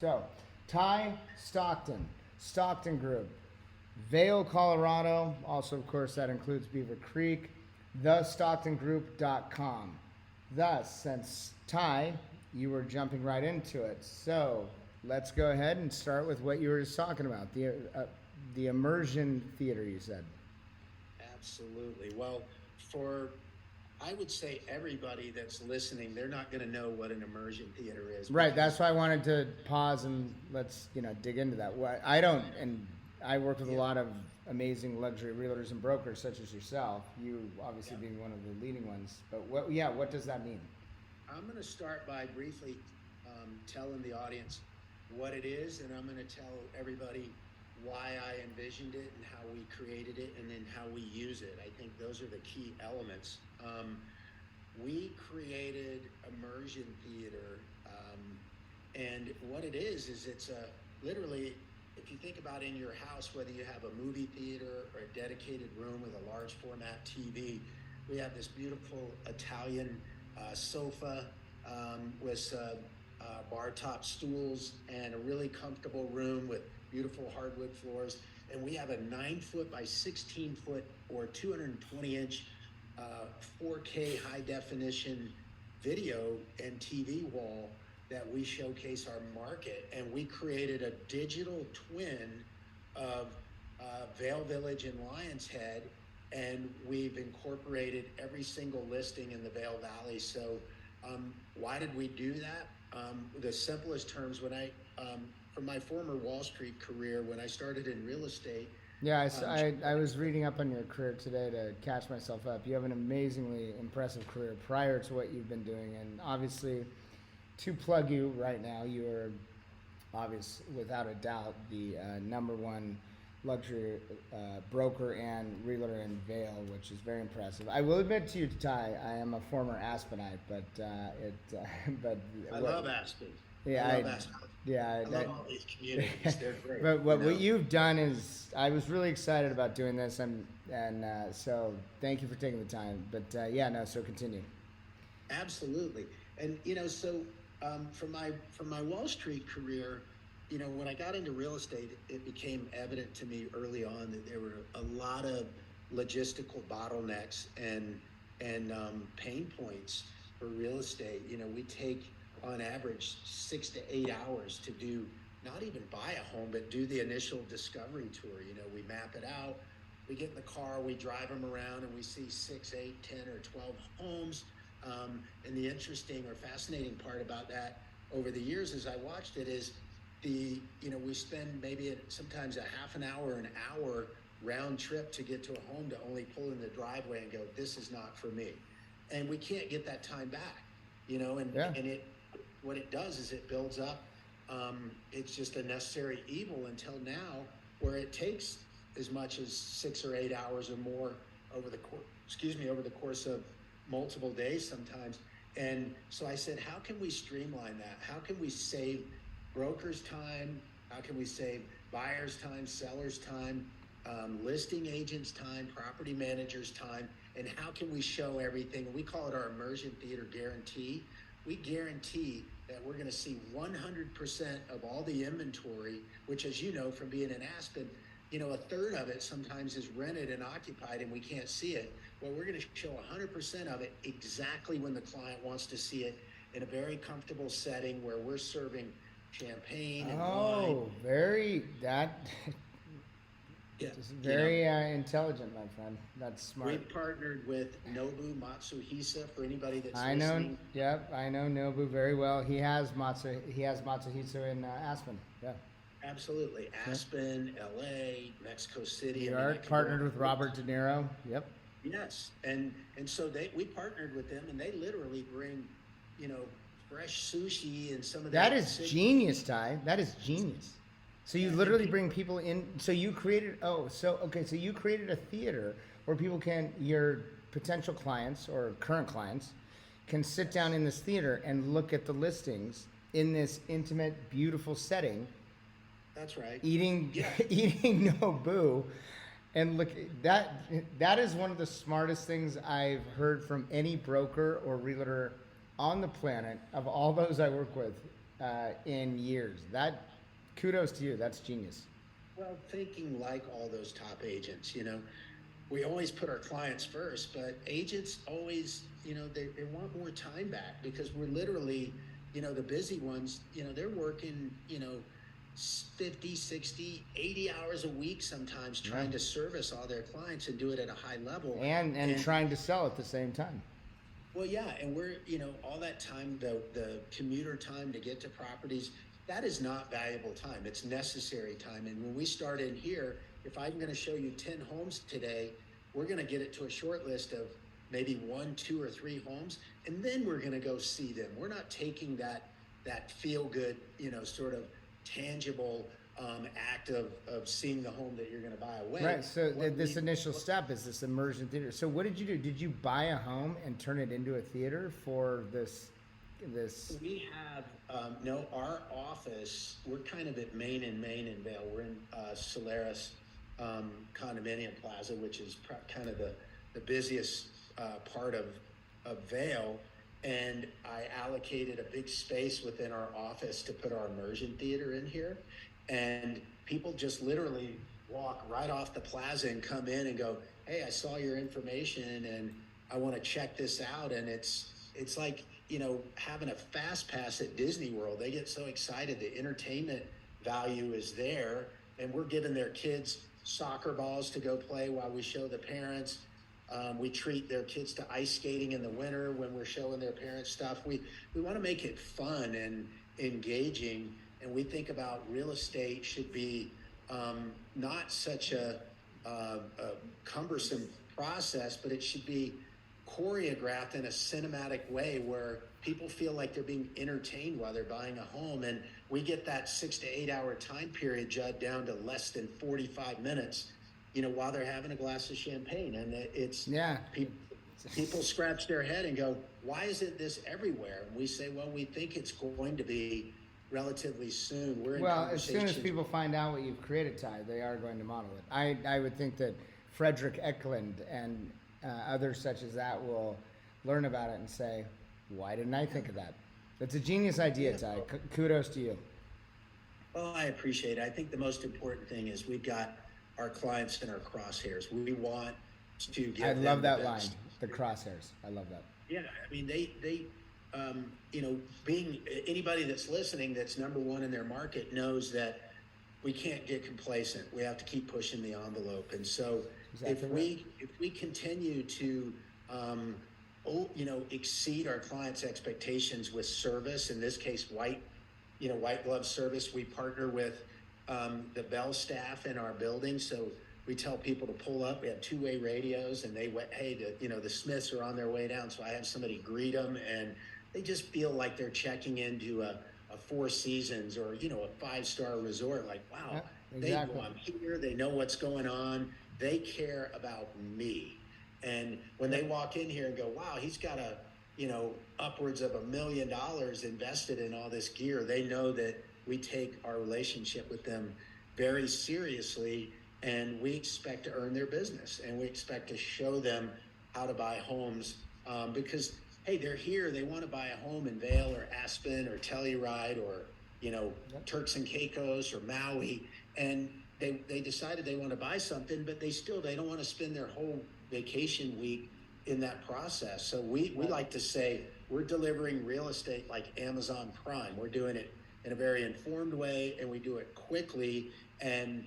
So, Tye Stockton, Stockton Group, Vail, Colorado. Also, of course, that includes Beaver Creek. TheStocktonGroup.com. Thus, since Tye, you were jumping right into it. So, let's go ahead and start with what you were just talking about the immersion theater, you said. Absolutely. Well, for I would say everybody that's listening, they're not going to know what an immersion theater is Right. because That's why I wanted to pause and let's dig into that. What I don't, and I work with a yeah, lot of amazing luxury realtors and brokers such as yourself. You obviously yeah. being one of the leading ones. But what? Yeah. What does that mean? I'm going to start by briefly telling the audience what it is, and I'm going to tell everybody why I envisioned it and how we created it, and then how we use it. I think those are the key elements. We created immersion theater, and what it is it's a literally, if you think about in your house, whether you have a movie theater or a dedicated room with a large format TV, we have this beautiful Italian sofa with bar top stools and a really comfortable room with beautiful hardwood floors. And we have a 9 foot by 16 foot or 220 inch 4K high definition video and TV wall that we showcase our market. And we created a digital twin of Vail Village and Lions Head, and we've incorporated every single listing in the Vail Valley. So why did we do that? The simplest terms, from my former Wall Street career, when I started in real estate. Yeah, um, I was reading up on your career today to catch myself up. You have an amazingly impressive career prior to what you've been doing, and obviously, to plug you right now, you are obvious without a doubt the number one luxury broker and realtor in Vail, which is very impressive. I will admit to you, Ty, I am a former Aspenite, but but I love Aspen. yeah, I love Aspen. yeah, I love all these communities. They're great. but what you've done is, I was really excited about doing this, and so thank you for taking the time. But yeah, no, so continue. Absolutely. And so from my Wall Street career, when I got into real estate, it became evident to me early on that there were a lot of logistical bottlenecks and pain points for real estate. We take on average 6 to 8 hours to do, not even buy a home, but do the initial discovery tour. We map it out, we get in the car, we drive them around, and we see 6, 8, 10, or 12 homes. And the interesting or fascinating part about that over the years as I watched it is we spend maybe sometimes a half an hour round trip to get to a home, to only pull in the driveway and go, this is not for me. And we can't get that time back, and, Yeah. and what it does is it builds up. It's just a necessary evil until now, where it takes as much as 6 or 8 hours or more over the course of multiple days sometimes. And so I said, how can we streamline that? How can we save brokers time? How can we save buyers time, sellers time, listing agents time, property managers time? And how can we show everything? We call it our immersion theater guarantee. We guarantee that we're going to see 100% of all the inventory, which, as you know from being in Aspen, a third of it sometimes is rented and occupied and we can't see it. Well, we're going to show 100% of it exactly when the client wants to see it, in a very comfortable setting where we're serving champagne and wine. Oh, very that. Yeah, Just very intelligent, my friend. That's smart. we partnered with Nobu Matsuhisa, for anybody that's I know. listening. Yep, I know Nobu very well. He has Matsuhitsu in Aspen. Yeah. Absolutely. Yeah. Aspen, LA, Mexico City. New I York, could go partnered on. with Robert De Niro. Yep. Yes, and so we partnered with them, and they literally bring, fresh sushi and some of That their is sig- genius, Ty. That is genius. So you and literally people. bring people in. So you created. Oh, so okay. So you created a theater where your potential clients or current clients can sit down in this theater and look at the listings in this intimate, beautiful setting, That's right. eating Yeah. eating Nobu, and look, that is one of the smartest things I've heard from any broker or realtor on the planet, of all those I work with. in years. That kudos to you. That's genius. Well, thinking like all those top agents, we always put our clients first, but agents always, they want more time back because we're literally, the busy ones, they're working, 50, 60, 80 hours a week sometimes trying to service all their clients and do it at a high level. And trying to sell at the same time. Well, yeah, and we're, all that time, the commuter time to get to properties, that is not valuable time. It's necessary time. And when we start in here, if I'm going to show you 10 homes today, we're going to get it to a short list of maybe 1, 2, or 3 homes, and then we're going to go see them. We're not taking that feel good, sort of tangible act of seeing the home that you're going to buy away. Right. So this initial step is this immersion theater. So what did you do? Did you buy a home and turn it into a theater for this? We have no. Our office. We're kind of at Main and Vail. We're in Solaris condominium plaza, which is kind of the busiest part of Vail. And I allocated a big space within our office to put our immersion theater in here. And people just literally walk right off the plaza and come in and go, "Hey, I saw your information and I want to check this out." And it's like, having a fast pass at Disney World. They get so excited. The entertainment value is there, and we're giving their kids soccer balls to go play while we show the parents. We treat their kids to ice skating in the winter when we're showing their parents stuff. We want to make it fun and engaging, and we think about real estate should be not such a cumbersome process, but it should be choreographed in a cinematic way where people feel like they're being entertained while they're buying a home. And we get that 6 to 8 hour time period, Judd, down to less than 45 minutes, while they're having a glass of champagne. And it's, people scratch their head and go, "Why isn't this everywhere?" And we say, well, we think it's going to be relatively soon. We're in as soon as people find out what you've created, Tye, they are going to model it. I would think that Frederick Eklund and others such as that will learn about it and say, "Why didn't I think of that?" That's a genius idea, Tye. Kudos to you. Well, I appreciate it. I think the most important thing is we've got our clients in our crosshairs. We want to get. I love that line, the crosshairs. I love that. Yeah, I mean, they being anybody that's listening that's number one in their market knows that we can't get complacent. We have to keep pushing the envelope. And so if we continue to exceed our clients' expectations with service, in this case white glove service, we partner with the Bell staff in our building. So we tell people to pull up. We have 2-way radios, and the Smiths are on their way down. So I have somebody greet them, and they just feel like they're checking into a Four Seasons or, a 5-star resort. Like, wow, They know I'm here. They know what's going on. They care about me. And when they walk in here and go, wow, he's got upwards of $1 million invested in all this gear, they know that we take our relationship with them very seriously, and we expect to earn their business, and we expect to show them how to buy homes because, hey, they're here. They want to buy a home in Vail or Aspen or Telluride or, Turks and Caicos or Maui, and they decided they want to buy something, but they don't want to spend their whole vacation week in that process. So we like to say we're delivering real estate like Amazon Prime. We're doing it in a very informed way, and we do it quickly, and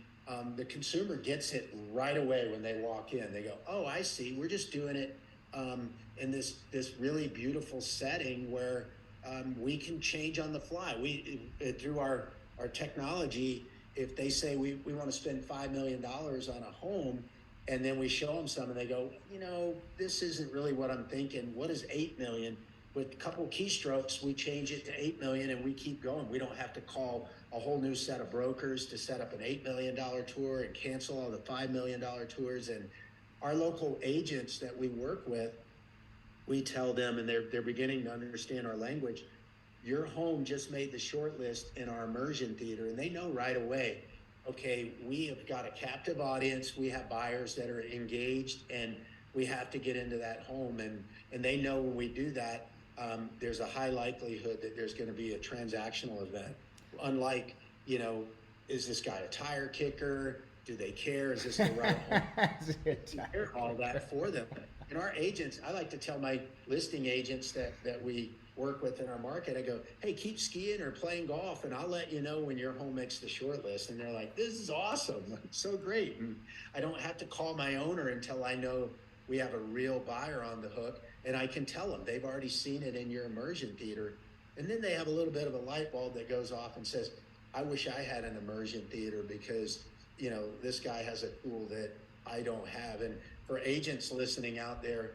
the consumer gets it right away when they walk in. They go, oh, I see. We're just doing it in this really beautiful setting where we can change on the fly. We through our technology, if they say we want to spend $5 million on a home, and then we show them some and they go, this isn't really what I'm thinking. What is 8 million? With a couple keystrokes, we change it to 8 million and we keep going. We don't have to call a whole new set of brokers to set up an $8 million tour and cancel all the $5 million tours. And our local agents that we work with, we tell them, and they're beginning to understand our language, your home just made the short list in our immersion theater. And they know right away, okay, we have got a captive audience. We have buyers that are engaged, and we have to get into that home. And they know when we do that, there's a high likelihood that there's going to be a transactional event. Unlike, is this guy a tire kicker? Do they care? Is this the right home? All that for them. And our agents, I like to tell my listing agents that we work with in our market, I go, hey, keep skiing or playing golf, and I'll let you know when your home makes the short list. And they're like, this is awesome. It's so great. And I don't have to call my owner until I know we have a real buyer on the hook. And I can tell them they've already seen it in your immersion theater. And then they have a little bit of a light bulb that goes off and says, I wish I had an immersion theater because, this guy has a tool that I don't have. And for agents listening out there,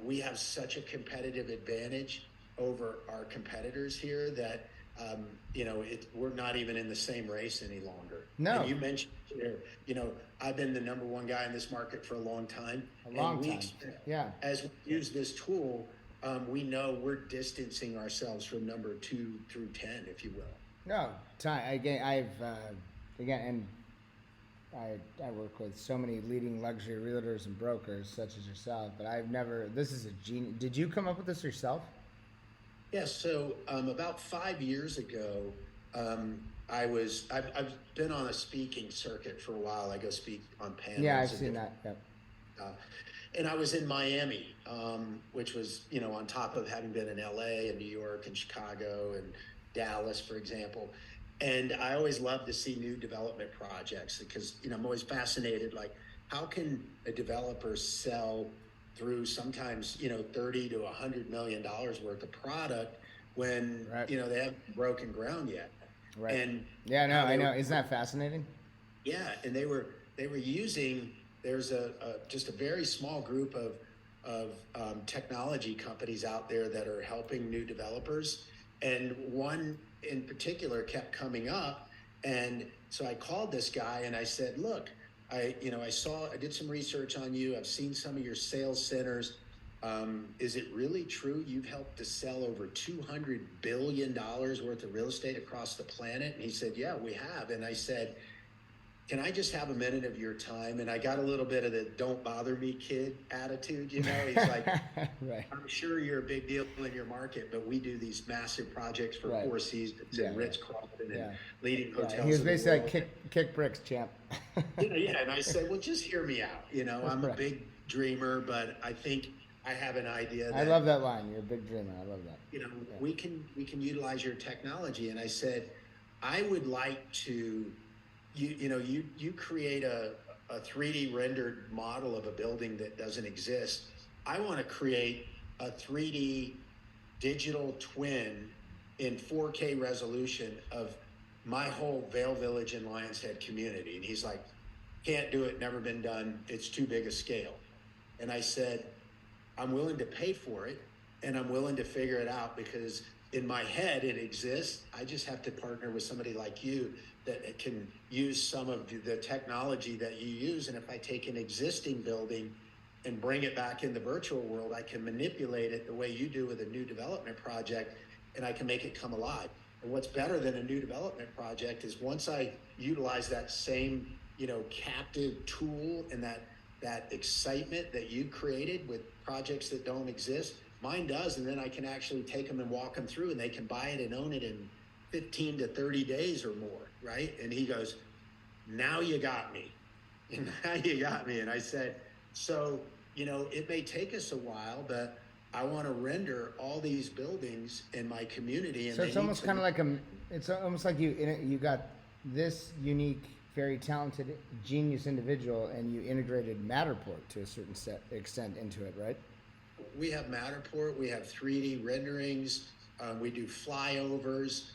we have such a competitive advantage over our competitors here that, we're not even in the same race any longer. No. And you mentioned here, I've been the number one guy in this market for a long time. Yeah. As we use this tool, we know we're distancing ourselves from number 2 through 10, if you will. No, Tye, I work with so many leading luxury realtors and brokers such as yourself, but this is a genius. Did you come up with this yourself? Yes. So about 5 years ago, I've been on a speaking circuit for a while. I go speak on panels. Yeah, I've seen that. Yep. And I was in Miami, which was, on top of having been in LA and New York and Chicago and Dallas, for example. And I always love to see new development projects because, I'm always fascinated, like, how can a developer sell through sometimes, 30 to $100 million worth of product when, right. They haven't broken ground yet. Right. And I know. Isn't that fascinating? Yeah. And they were using, there's just a very small group of technology companies out there that are helping new developers. And one in particular kept coming up. And so I called this guy and I said, look, I did some research on you. I've seen some of your sales centers. Is it really true you've helped to sell over $200 billion worth of real estate across the planet? And he said, yeah, we have. And I said, can I just have a minute of your time? And I got a little bit of the don't bother me kid attitude, He's like, right. I'm sure you're a big deal in your market, but we do these massive projects for Four Seasons and Ritz-Carlton and leading hotels. He was basically like kick bricks, champ. Yeah. And I said, well, just hear me out. I'm a big dreamer, but I think I have an idea. I love that line. You're a big dreamer. I love that. We can utilize your technology. And I said, I would like to, you create a 3D rendered model of a building that doesn't exist. I want to create a 3D digital twin in 4K resolution of my whole Vail Village and Lions Head community. And he's like, can't do it, never been done. It's too big a scale. And I said, I'm willing to pay for it and I'm willing to figure it out because in my head it exists. I just have to partner with somebody like you that can use some of the technology that you use. And if I take an existing building and bring it back in the virtual world, I can manipulate it the way you do with a new development project, and I can make it come alive. And what's better than a new development project is once I utilize that same, captive tool and that excitement that you created with projects that don't exist, mine does. And then I can actually take them and walk them through and they can buy it and own it in 15 to 30 days or more, right? And he goes, now you got me. Now you got me. And I said, so, it may take us a while, but I want to render all these buildings in my community. And so it's almost kind of like it's almost like you got this unique, very talented, genius individual, and you integrated Matterport to a certain extent into it, right? We have Matterport. We have 3D renderings. We do flyovers.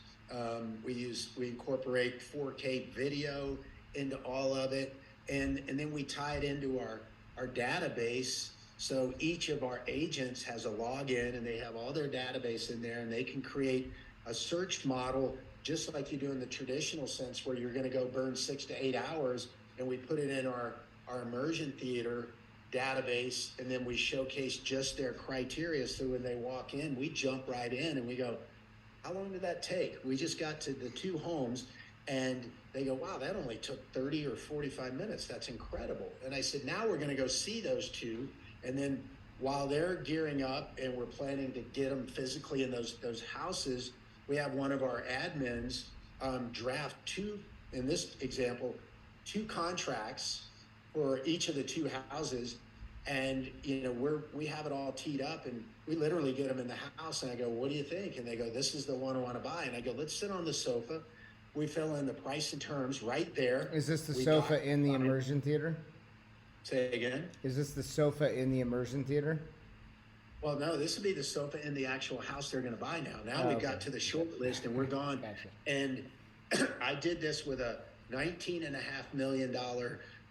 We incorporate 4K video into all of it, and then we tie it into our database. So each of our agents has a login, and they have all their database in there, and they can create a search model just like you do in the traditional sense, where you're going to go burn 6 to 8 hours, and we put it in our immersion theater database, and then we showcase just their criteria. So when they walk in, we jump right in and we go, how long did that take? We just got to the 2 homes, and they go, wow, that only took 30 or 45 minutes. That's incredible. And I said, now we're going to go see those 2, and then while they're gearing up and we're planning to get them physically in those houses, we have one of our admins draft two, in this example, two contracts for each of the two houses. And we have it all teed up, and we literally get them in the house, and I go, what do you think? And they go, this is the one I want to buy. And I go, let's sit on the sofa. We fill in the price and terms right there. Is this the sofa in the immersion theater? Say again? Is this the sofa in the immersion theater? Well, no, this would be the sofa in the actual house they're going to buy now. Now we got to the short list, and we're gone. Gotcha. And I did this with a $19.5 million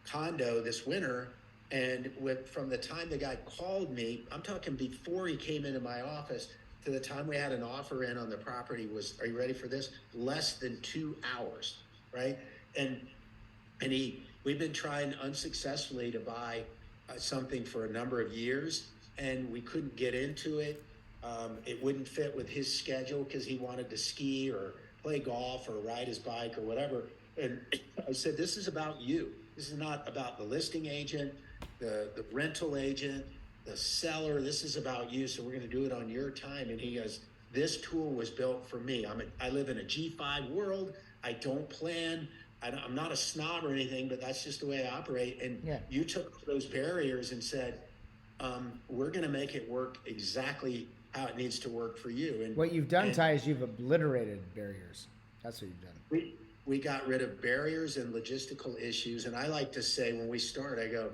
condo this winter. And from the time the guy called me, I'm talking before he came into my office, to the time we had an offer in on the property was, are you ready for this? Less than 2 hours, right? And we've been trying unsuccessfully to buy something for a number of years, and we couldn't get into it. It wouldn't fit with his schedule because he wanted to ski or play golf or ride his bike or whatever. And I said, this is about you. This is not about the listing agent, the rental agent, the seller. This is about you. So we're going to do it on your time. And he goes, this tool was built for me. I live in a G5 world. I don't plan. I'm not a snob or anything, but that's just the way I operate. And you took those barriers and said, we're going to make it work exactly how it needs to work for you. And what you've done, Tye, is you've obliterated barriers. That's what you've done. We got rid of barriers and logistical issues. And I like to say, when we start, I go,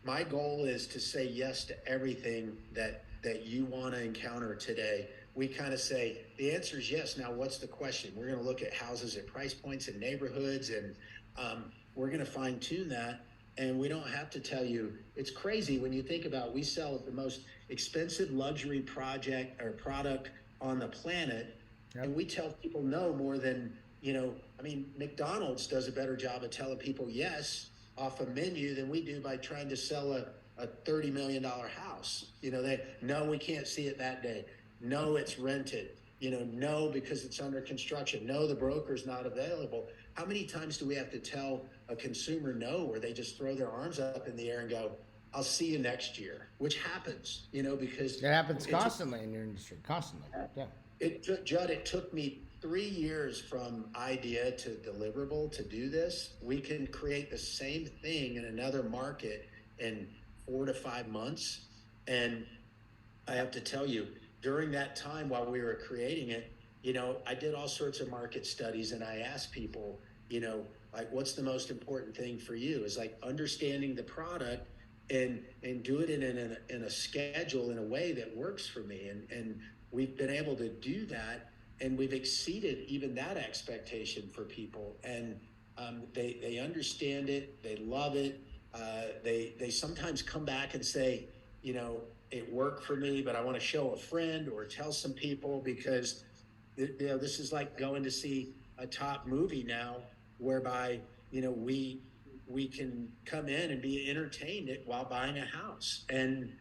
my goal is to say yes to everything that you want to encounter today. We kind of say, the answer is yes. Now, what's the question? We're going to look at houses at price points and neighborhoods, and we're going to fine tune that. And we don't have to tell you. It's crazy when you think about, we sell the most expensive luxury product on the planet. Yep. And we tell people no more than, McDonald's does a better job of telling people yes off a menu than we do by trying to sell a $30 million house. No, we can't see it that day. No, it's rented. No, because it's under construction. No, the broker's not available. How many times do we have to tell a consumer no, where they just throw their arms up in the air and go, I'll see you next year, which happens, because it happens constantly in your industry, constantly. Yeah. Judd, it took me 3 years from idea to deliverable to do this. We can create the same thing in another market in 4 to 5 months. And I have to tell you, during that time while we were creating it, I did all sorts of market studies, and I asked people, like, what's the most important thing for you? Is like understanding the product and do it in a schedule, in a way that works for me. And we've been able to do that, and we've exceeded even that expectation for people. And they understand it, they love it. They sometimes come back and say, it worked for me, but I want to show a friend or tell some people, because this is like going to see a top movie now, whereby we can come in and be entertained while buying a house. And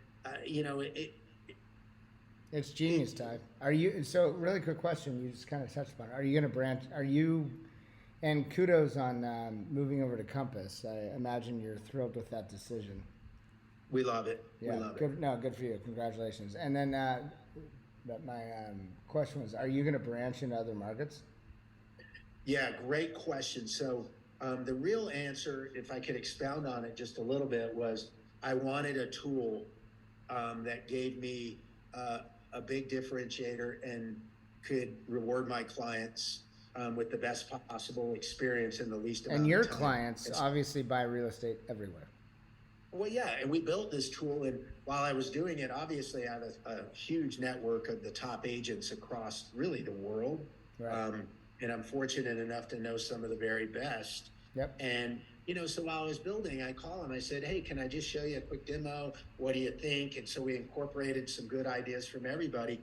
it's genius, Tye. So really quick question, you just kind of touched upon it. Are you going to branch? And kudos on moving over to Compass. I imagine you're thrilled with that decision. We love it. Yeah, we love good. it. No, good for you. Congratulations. And then my question was, are you going to branch into other markets? Yeah, great question. So the real answer, if I could expound on it just a little bit, was I wanted a tool that gave me a big differentiator and could reward my clients with the best possible experience in the least amount of time. And your clients obviously buy real estate everywhere. Well, yeah, and we built this tool, and while I was doing it, obviously I have a huge network of the top agents across really the world. Right. And I'm fortunate enough to know some of the very best. Yep. And, so while I was building, I called him, I said, hey, can I just show you a quick demo? What do you think? And so we incorporated some good ideas from everybody.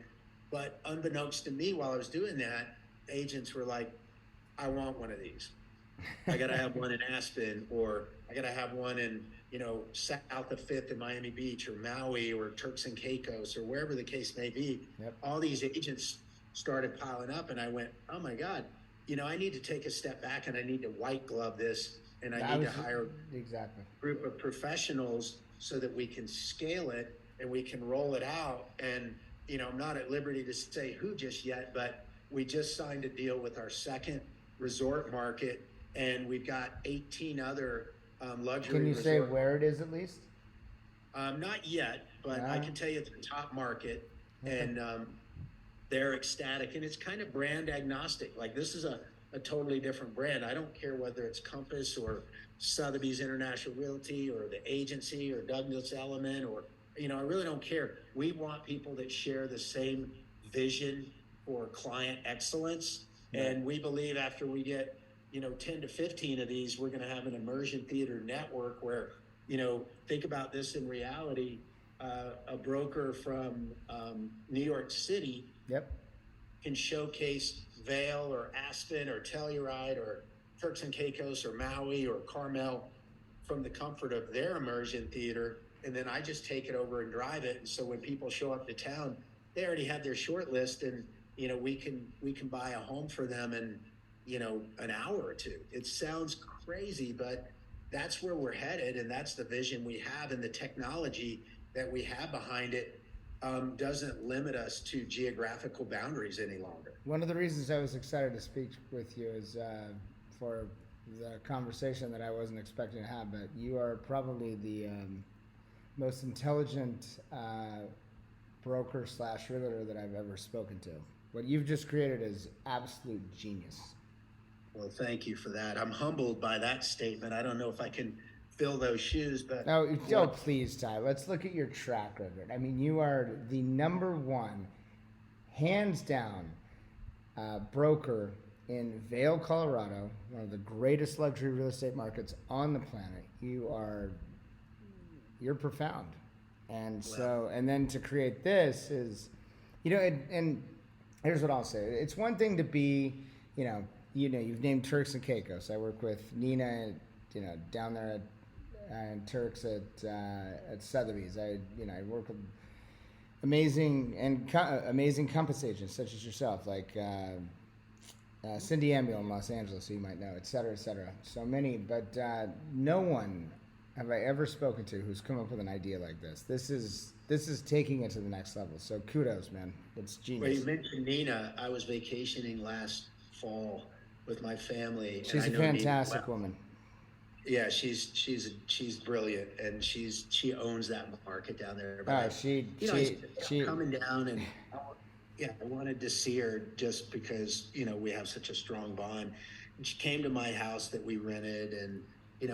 But unbeknownst to me, while I was doing that, agents were like, I want one of these. I got to have one in Aspen, or I got to have one in, south of 5th in Miami Beach, or Maui, or Turks and Caicos, or wherever the case may be. Yep. All these agents started piling up, and I went, oh my God, I need to take a step back, and I need to white glove this, and I need to hire exactly a group of professionals so that we can scale it. and we can roll it out. And, I'm not at liberty to say who just yet, but we just signed a deal with our second resort market, and we've got 18 other luxury Can you resort. say where it is at least? Not yet, but I can tell you it's the top market, Okay. and they're ecstatic, and it's kind of brand agnostic. Like, this is a totally different brand. I don't care whether it's Compass or Sotheby's International Realty or the agency or Douglas Elliman or, I really don't care. We want people that share the same vision for client excellence. Right. And we believe after we get, 10 to 15 of these, we're going to have an immersion theater network where, think about this in reality. A broker from New York City Yep. can showcase Vail or Aspen or Telluride or Turks and Caicos or Maui or Carmel from the comfort of their immersion theater, and then I just take it over and drive it. And so when people show up to town, they already have their short list, and we can buy a home for them in an hour or two. It sounds crazy, but that's where we're headed, and that's the vision we have, and the technology that we have behind it doesn't limit us to geographical boundaries any longer. One of the reasons I was excited to speak with you is for the conversation that I wasn't expecting to have, but you are probably the most intelligent broker / realtor that I've ever spoken to. What you've just created is absolute genius. Well, thank you for that. I'm humbled by that statement. I don't know if I can fill those shoes, but oh, please, Tye. Let's look at your track record. I mean, you are the number one, hands down, broker in Vail, Colorado, one of the greatest luxury real estate markets on the planet. You're profound, and so, and then to create this is, and here's what I'll say: it's one thing to be, you've named Turks and Caicos. I work with Nina, down there at Turks at Sotheby's. I work with amazing Compass agents such as yourself, like Cindy Amiel in Los Angeles, who you might know, et cetera, et cetera. So many, but no one have I ever spoken to who's come up with an idea like this. This is taking it to the next level. So kudos, man. It's genius. Well, you mentioned Nina. I was vacationing last fall with my family. She's a fantastic woman. Yeah, she's brilliant, and she owns that market down there. But she coming down, and I wanted to see her just because we have such a strong bond. And she came to my house that we rented, and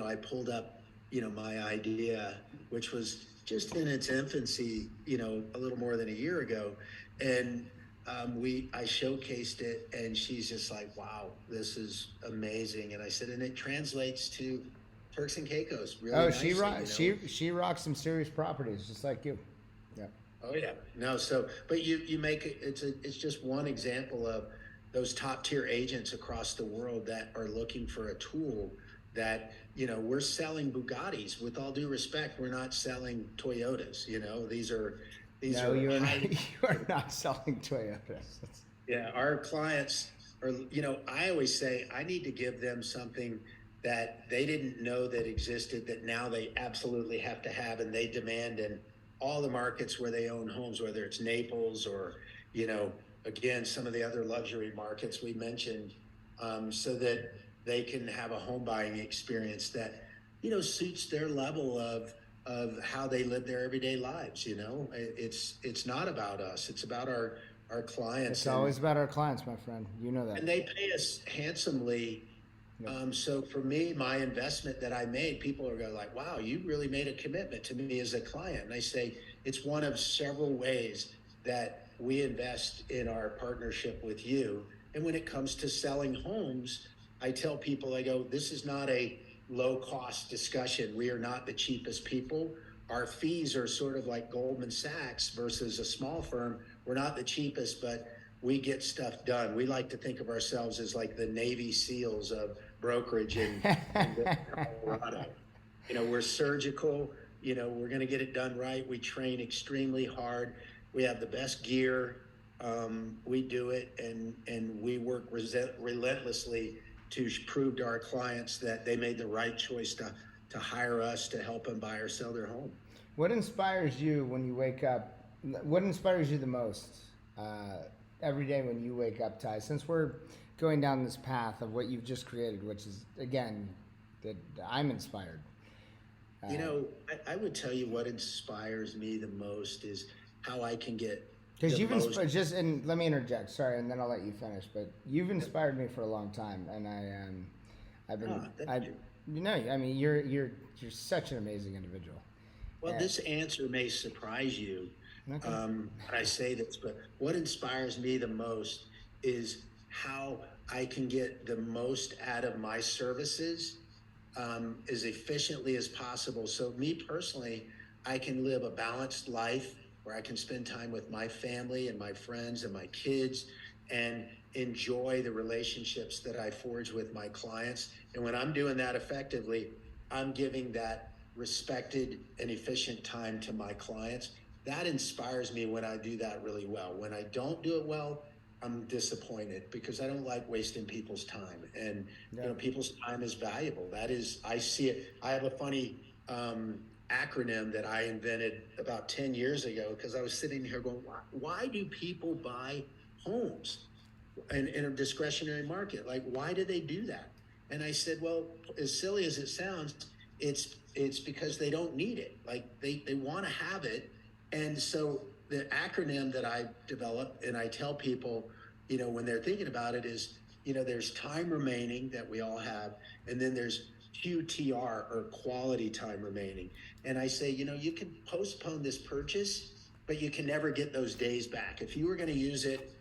I pulled up my idea, which was just in its infancy, a little more than a year ago, and I showcased it, and she's just like, wow, this is amazing. And I said, and it translates to Turks and Caicos. Really nicely, she rocks some serious properties, just like you. Yeah. Oh yeah. No. So, but you make it. It's just one example of those top tier agents across the world that are looking for a tool that we're selling Bugattis. With all due respect, we're not selling Toyotas. These are. No, you are not selling Toyotas. Yeah, our clients are, I always say I need to give them something that they didn't know that existed that now they absolutely have to have, and they demand in all the markets where they own homes, whether it's Naples or, again, some of the other luxury markets we mentioned, so that they can have a home buying experience that, suits their level of how they live their everyday lives. It's not about us. It's about our clients. It's always about our clients, my friend. You know that. And they pay us handsomely. Yep. So for me, my investment that I made, people are going like, wow, you really made a commitment to me as a client. And I say, it's one of several ways that we invest in our partnership with you. And when it comes to selling homes, I tell people, I go, this is not a low cost discussion. We are not the cheapest people. Our fees are sort of like Goldman Sachs versus a small firm. We're not the cheapest, but we get stuff done. We like to think of ourselves as like the Navy SEALs of brokerage in Colorado. We're surgical. We're going to get it done right. We train extremely hard. We have the best gear. We do it, and we work relentlessly to prove to our clients that they made the right choice to hire us to help them buy or sell their home. What inspires you when you wake up? What inspires you the most every day when you wake up, Tye? Since we're going down this path of what you've just created, which is, again, that I'm inspired. I would tell you what inspires me the most is how I can get Because the you've most. inspired, just, and let me interject, sorry, and then I'll let you finish, but you've inspired me for a long time, and I've been, Thank you. I mean, you're such an amazing individual. Well, And, this answer may surprise you okay. when I say this, but what inspires me the most is how I can get the most out of my services as efficiently as possible. So, me personally, I can live a balanced life where I can spend time with my family and my friends and my kids and enjoy the relationships that I forge with my clients. And when I'm doing that effectively, I'm giving that respected and efficient time to my clients. That inspires me when I do that really well. When I don't do it well, I'm disappointed because I don't like wasting people's time. And people's time is valuable. That is, I see it. I have a funny acronym that I invented about 10 years ago because I was sitting here going, why do people buy homes in a discretionary market? Like, why do they do that? And I said, well, as silly as it sounds, it's because they don't need it. Like they want to have it. And so the acronym that I developed and I tell people, when they're thinking about it is, there's time remaining that we all have. And then there's QTR or quality time remaining. And I say, you can postpone this purchase, but you can never get those days back. If you were going to use it,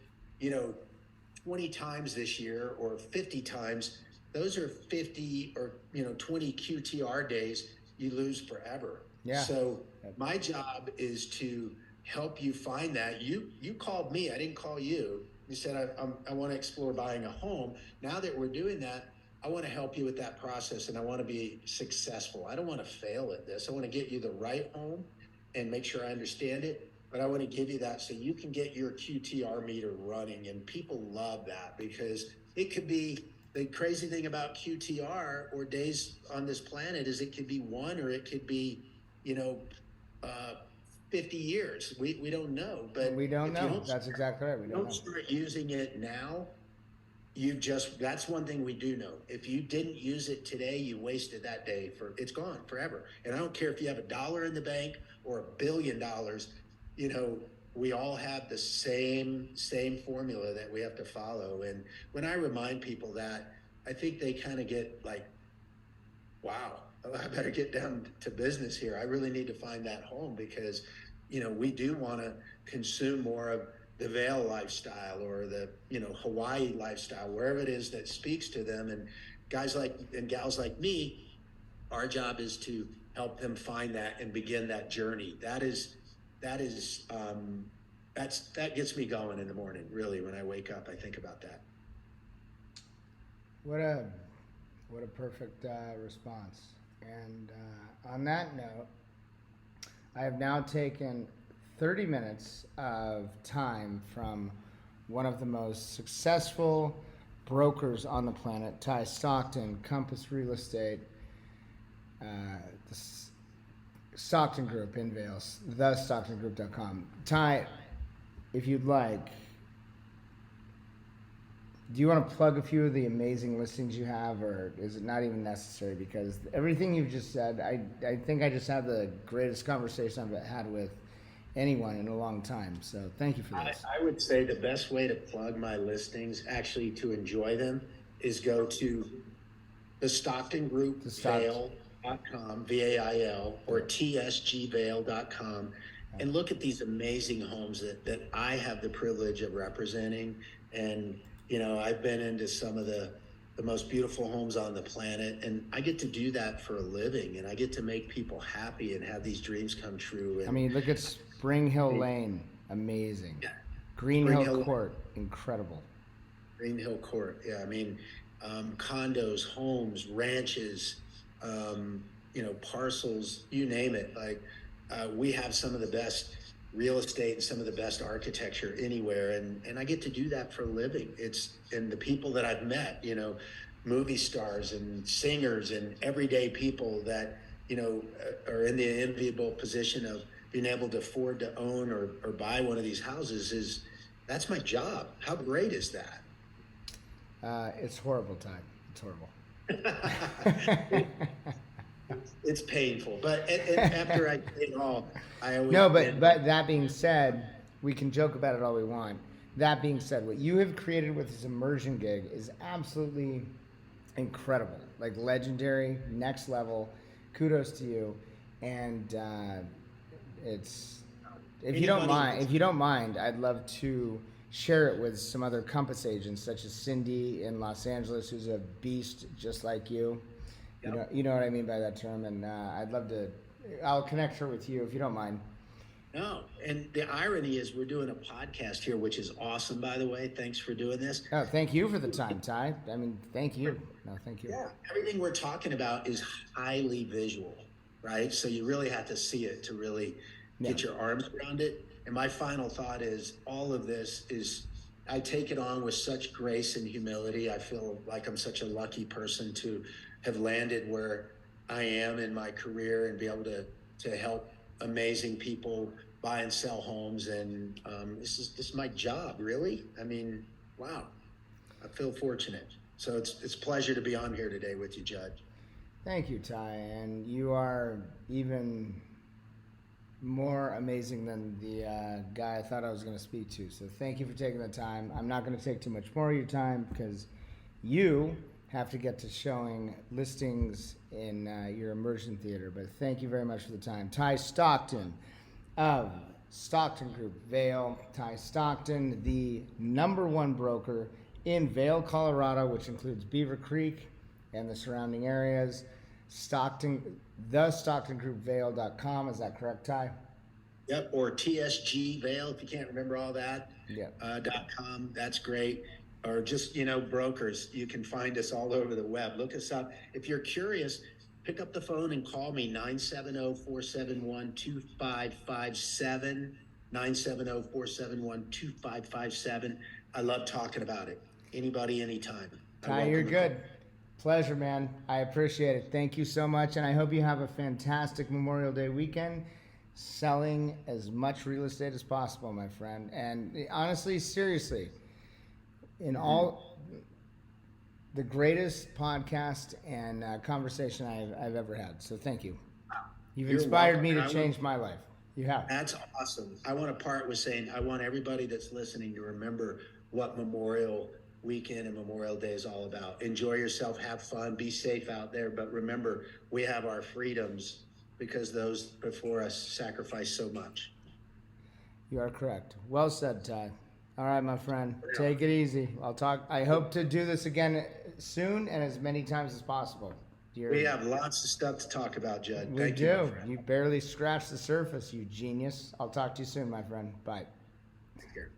20 times this year or 50 times, those are 50 or 20 QTR days you lose forever. Yeah. So my job is to help you find that. You called me, I didn't call you. You said I want to explore buying a home. Now that we're doing that, I want to help you with that process and I want to be successful. I don't want to fail at this. I want to get you the right home and make sure I understand it. But I want to give you that so you can get your QTR meter running. And people love that because it could be the crazy thing about QTR or days on this planet is it could be one or it could be, 50 years. We don't know. But we don't know. That's exactly right. We don't know. Start using it now. That's one thing we do know. If you didn't use it today, you wasted that day it's gone forever. And I don't care if you have $1 in the bank or $1 billion, we all have the same formula that we have to follow. And when I remind people that, I think they kind of get like, wow, I better get down to business here. I really need to find that home because, we do want to consume more of the Vail lifestyle or the, Hawaii lifestyle, wherever it is that speaks to them. And guys and gals like me, our job is to help them find that and begin that journey. That gets me going in the morning. Really, when I wake up, I think about that. What a perfect response. And on that note, I have now taken 30 minutes of time from one of the most successful brokers on the planet, Tye Stockton, Compass Real Estate, the Stockton Group in Vail, thestocktongroup.com. Tye, if you'd like, do you want to plug a few of the amazing listings you have, or is it not even necessary? Because everything you've just said, I think I just had the greatest conversation I've had with anyone in a long time. So thank you for this. I would say the best way to plug my listings, actually to enjoy them, is go to the Stockton Group, Vail.com, VAIL, or TSGVail.com, and look at these amazing homes that I have the privilege of representing. And I've been into some of the most beautiful homes on the planet, and I get to do that for a living, and I get to make people happy and have these dreams come true. And look at Spring Hill Lane, amazing. Yeah. Green Hill Court, incredible. Green Hill Court, yeah. Condos, homes, ranches, parcels, you name it. Like we have some of the best real estate and some of the best architecture anywhere, and I get to do that for a living. And the people that I've met, movie stars and singers and everyday people that are in the enviable position of being able to afford to own or buy one of these houses that's my job. How great is that? It's horrible, Ty. It's horrible. It's painful, but and after I say it all, I always No, but that being said, we can joke about it all we want. That being said, what you have created with this immersion gig is absolutely incredible, like legendary, next level. Kudos to you, and it's if you don't mind, I'd love to share it with some other Compass agents, such as Cindy in Los Angeles, who's a beast just like you. Yep. You know what I mean by that term, and I'd love to. I'll connect her with you if you don't mind. No, and the irony is we're doing a podcast here, which is awesome, by the way. Thanks for doing this. Oh, thank you for the time, Ty. I mean, thank you. No, thank you. Yeah, everything we're talking about is highly visual, right? So you really have to see it to really get your arms around it. And my final thought is all of this is, I take it on with such grace and humility. I feel like I'm such a lucky person to have landed where I am in my career and be able to help amazing people buy and sell homes. And this is my job, really. I mean, wow, I feel fortunate. So it's a pleasure to be on here today with you, Judge. Thank you, Ty. And you are even more amazing than the guy I thought I was going to speak to. So thank you for taking the time. I'm not going to take too much more of your time because you have to get to showing listings in your immersion theater. But thank you very much for the time. Tye Stockton of Stockton Group, Vail. Tye Stockton, the #1 broker in Vail, Colorado, which includes Beaver Creek and the surrounding areas. TheStocktonGroupVail.com. Is that correct, Ty? Yep, or TSG Vail, if you can't remember all that. Yep. .com, that's great. Or just, brokers. You can find us all over the web. Look us up. If you're curious, pick up the phone and call me, 970-471-2557, 970-471-2557. I love talking about it. Anybody, anytime. Ty, you're good. Pleasure, man. I appreciate it. Thank you so much, and I hope you have a fantastic Memorial Day weekend selling as much real estate as possible, my friend. And honestly, seriously, in all the greatest podcast and conversation I've ever had. So thank you. You've inspired me to change my life. You have. That's awesome. I want to part with saying I want everybody that's listening to remember what Memorial Weekend and Memorial Day is all about. Enjoy yourself, have fun, be safe out there. But remember, we have our freedoms because those before us sacrificed so much. You are correct. Well said, Ty. All right, my friend. Take it easy. I hope to do this again soon and as many times as possible. We have lots of stuff to talk about, Judd. Thank you. You barely scratched the surface, you genius. I'll talk to you soon, my friend. Bye. Take care.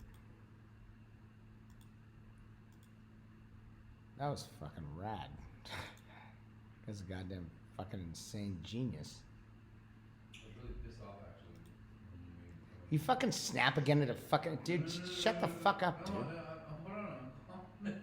That was fucking rad. That's a goddamn fucking insane genius. I was really pissed off, actually. You fucking snap again at a fucking... Dude, shut the fuck up, dude. Hold on.